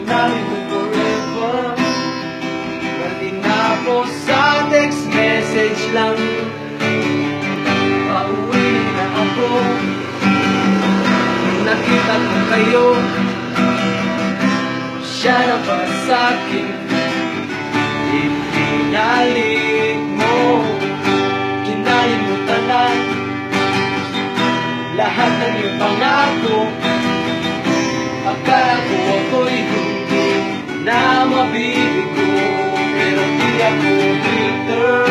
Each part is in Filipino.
sinabi mo forever. Pati na po sa text message lang. Pauwi na ako. Nung nakita ko kayo, siya na ba sa'kin? Ipinalit mo, kinalimutan na lahat ng iyong pangako. Akala ko ako'y hindi na mabibigo, pero di ako bitter.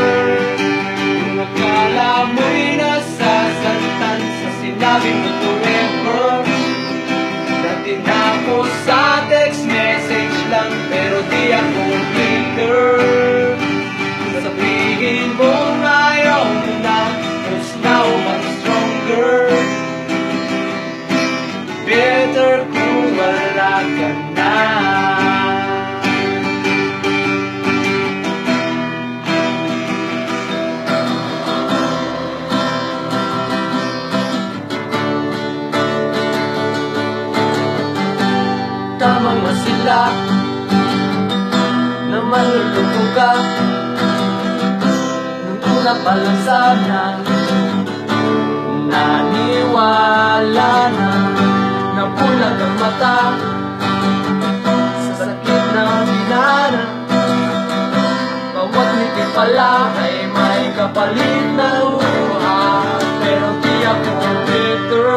Kung akala mo'y nasasaktan sa sinabi mo forever. Dati na ako sa text message lang, pero di ako bitter. Sabihin mo ayaw mo na, 'cause now I'm stronger. Better kung wala ka na. Tamang masila na maluloko ka. Nung una pa lang sana naniwala na, nabulag ang mata sa sakit ng binara. Bawat ngiti pala ay may kapalit na luha, pero di ako bitter.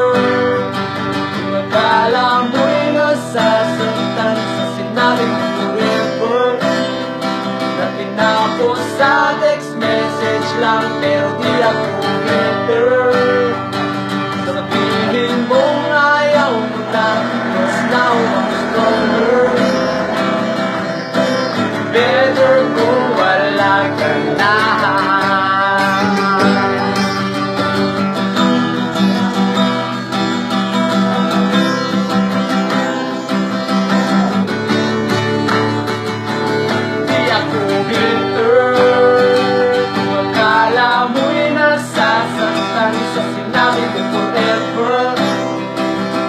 Kung akala mo'y nasasaktan sa sinabi mo forever. Dati na ako sa text message lang, pero di ako better. Sabihin mong ayaw mo na, 'cause now I'm stronger. Better kung wala ka na. Di ako bitter. Kung akala mo'y nasasaktan sa sinabi ko forever.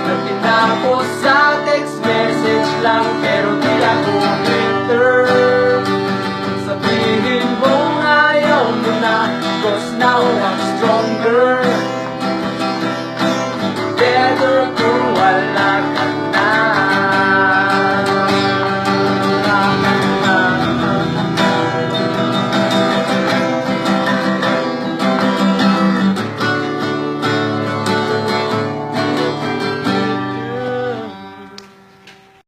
Dati na ako sa text message lang, pero di ako